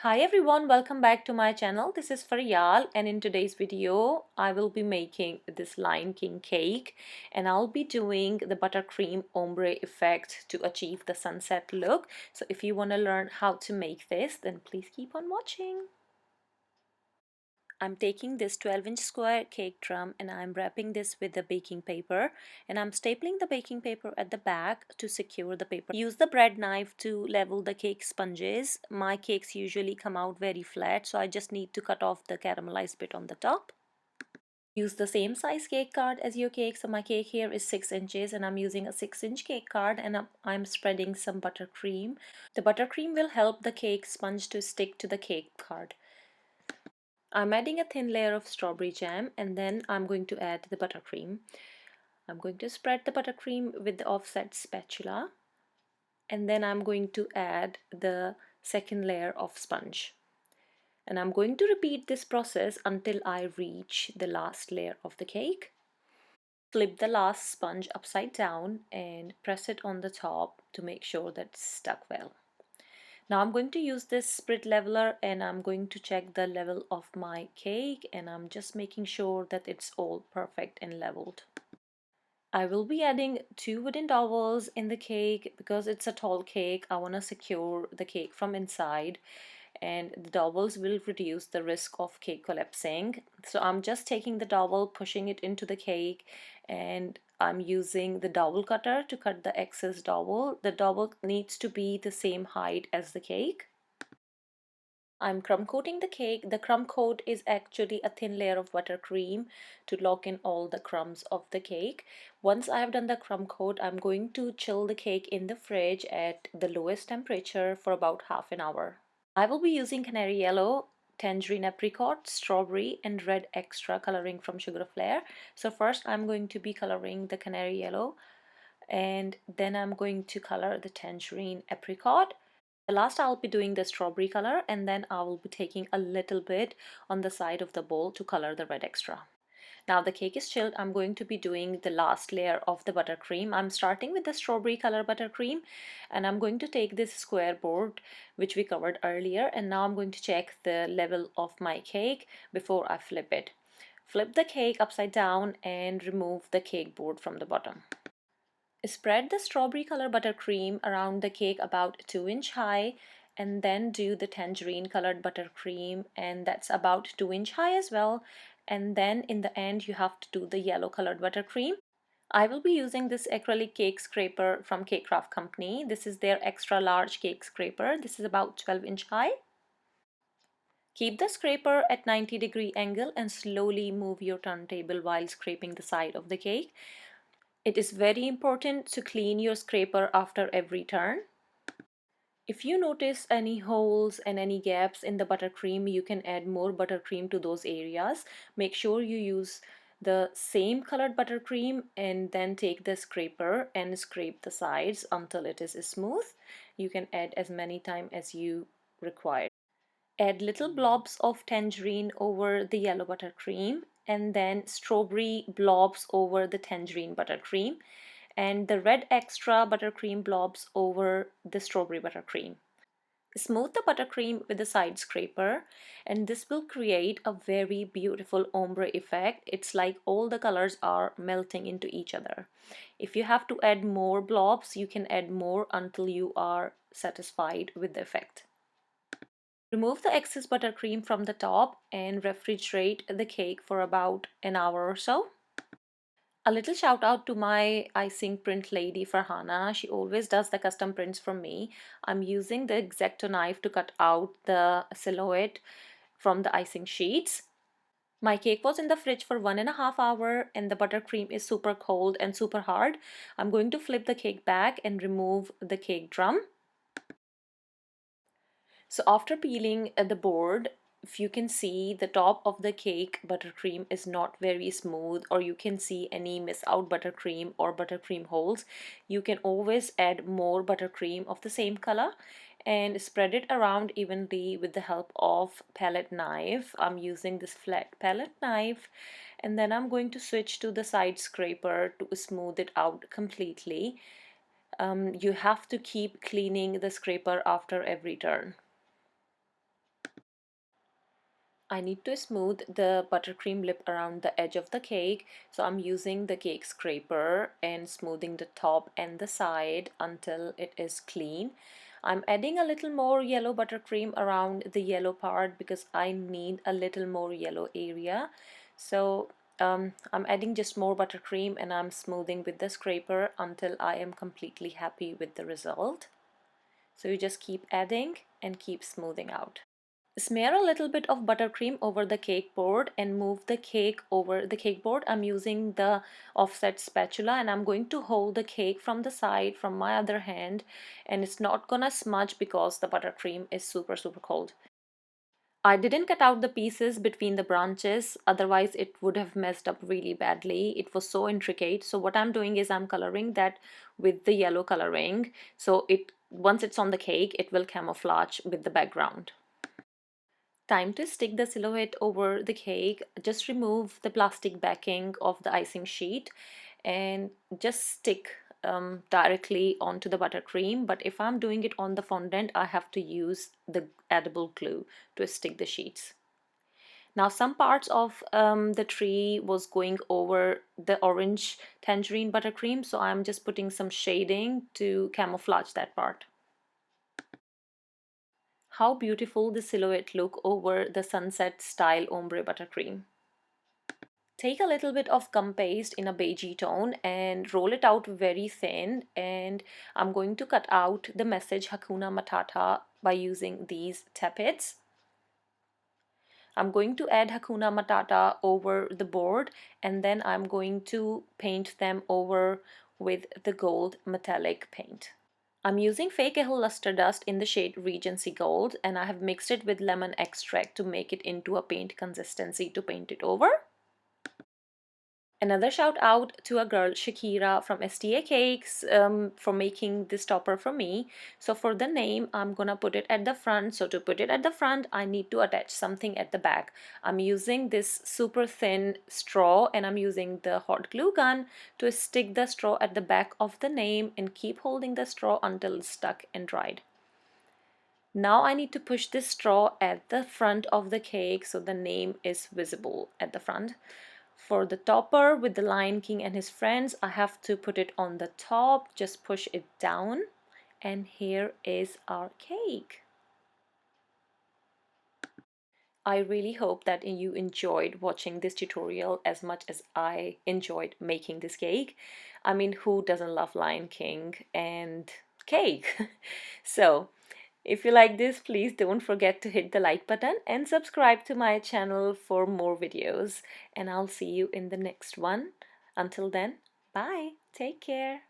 Hi everyone, welcome back to my channel. This is Faryal, and in today's video I will be making this Lion King cake, and I'll be doing the buttercream ombre effect to achieve the sunset look. So if you want to learn how to make this, then please keep on watching. I'm taking this 12-inch square cake drum and I'm wrapping this with the baking paper, and I'm stapling the baking paper at the back to secure the paper. Use the bread knife to level the cake sponges. My cakes usually come out very flat, so I just need to cut off the caramelized bit on the top. Use the same size cake card as your cake. So my cake here is 6 inches and I'm using a 6-inch cake card, and I'm spreading some buttercream. The buttercream will help the cake sponge to stick to the cake card. I'm adding a thin layer of strawberry jam, and then I'm going to add the buttercream. I'm going to spread the buttercream with the offset spatula, and then I'm going to add the second layer of sponge. And I'm going to repeat this process until I reach the last layer of the cake. Flip the last sponge upside down and press it on the top to make sure that it's stuck well. Now I'm going to use this sprit leveler and I'm going to check the level of my cake, and I'm just making sure that it's all perfect and leveled. I will be adding 2 wooden dowels in the cake because it's a tall cake. I want to secure the cake from inside, and the dowels will reduce the risk of cake collapsing. So I'm just taking the dowel, pushing it into the cake, and I'm using the dowel cutter to cut the excess dowel. The dowel needs to be the same height as the cake. I'm crumb coating the cake. The crumb coat is actually a thin layer of buttercream to lock in all the crumbs of the cake. Once I have done the crumb coat, I'm going to chill the cake in the fridge at the lowest temperature for about half an hour. I will be using canary yellow, tangerine apricot, strawberry, and red extra coloring from Sugar Flare. So first I'm going to be coloring the canary yellow, and then I'm going to color the tangerine apricot. The last I'll be doing the strawberry color, and then I will be taking a little bit on the side of the bowl to color the red extra. Now the cake is chilled. I'm going to be doing the last layer of the buttercream. I'm starting with the strawberry color buttercream, and I'm going to take this square board which we covered earlier, and now I'm going to check the level of my cake before I flip it. Flip the cake upside down and remove the cake board from the bottom. Spread the strawberry color buttercream around the cake about 2-inch high, and then do the tangerine colored buttercream, and that's about 2-inch high as well. And then in the end you have to do the yellow colored buttercream. I will be using this acrylic cake scraper from Cake Craft Company. This is their extra large cake scraper. This is about 12-inch high. Keep the scraper at 90-degree angle and slowly move your turntable while scraping the side of the cake. It is very important to clean your scraper after every turn. If you notice any holes and any gaps in the buttercream, you can add more buttercream to those areas. Make sure you use the same colored buttercream and then take the scraper and scrape the sides until it is smooth. You can add as many times as you require. Add little blobs of tangerine over the yellow buttercream, and then strawberry blobs over the tangerine buttercream, and the red extra buttercream blobs over the strawberry buttercream. Smooth the buttercream with the side scraper, and this will create a very beautiful ombre effect. It's like all the colors are melting into each other. If you have to add more blobs, you can add more until you are satisfied with the effect. Remove the excess buttercream from the top and refrigerate the cake for about an hour or so. A little shout out to my icing print lady Farhana. She always does the custom prints for me. I'm using the X-Acto knife to cut out the silhouette from the icing sheets. My cake was in the fridge for 1.5 hours and the buttercream is super cold and super hard. I'm going to flip the cake back and remove the cake drum. So after peeling the board, if you can see the top of the cake buttercream is not very smooth, or you can see any miss out buttercream or buttercream holes, you can always add more buttercream of the same color and spread it around evenly with the help of palette knife. I'm using this flat palette knife, and then I'm going to switch to the side scraper to smooth it out completely. You have to keep cleaning the scraper after every turn. I need to smooth the buttercream lip around the edge of the cake, so I'm using the cake scraper and smoothing the top and the side until it is clean. I'm adding a little more yellow buttercream around the yellow part because I need a little more yellow area. So I'm adding just more buttercream and I'm smoothing with the scraper until I am completely happy with the result. So you just keep adding and keep smoothing out. Smear a little bit of buttercream over the cake board and move the cake over the cake board. I'm using the offset spatula and I'm going to hold the cake from the side from my other hand, and it's not gonna smudge because the buttercream is super cold. I didn't cut out the pieces between the branches, otherwise it would have messed up really badly. It was so intricate. So what I'm doing is I'm coloring that with the yellow coloring, so it once it's on the cake it will camouflage with the background. Time to stick the silhouette over the cake. Just remove the plastic backing of the icing sheet and just stick directly onto the buttercream. But if I'm doing it on the fondant, I have to use the edible glue to stick the sheets. Now some parts of the tree was going over the orange tangerine buttercream, so I'm just putting some shading to camouflage that part. How beautiful the silhouette look over the sunset style ombre buttercream. Take a little bit of gum paste in a beigey tone and roll it out very thin, and I'm going to cut out the message Hakuna Matata by using these tappets. I'm going to add Hakuna Matata over the board and then I'm going to paint them over with the gold metallic paint. I'm using fake Ehel luster dust in the shade Regency Gold, and I have mixed it with lemon extract to make it into a paint consistency to paint it over. Another shout out to a girl, Shakira from STA Cakes, for making this topper for me. So for the name, I'm gonna put it at the front. So to put it at the front, I need to attach something at the back. I'm using this super thin straw and I'm using the hot glue gun to stick the straw at the back of the name and keep holding the straw until it's stuck and dried. Now I need to push this straw at the front of the cake so the name is visible at the front. For the topper with the Lion King and his friends, I have to put it on the top, just push it down, and here is our cake. I really hope that you enjoyed watching this tutorial as much as I enjoyed making this cake. I mean, who doesn't love Lion King and cake? So, if you like this, please don't forget to hit the like button and subscribe to my channel for more videos. And I'll see you in the next one. Until then, bye. Take care.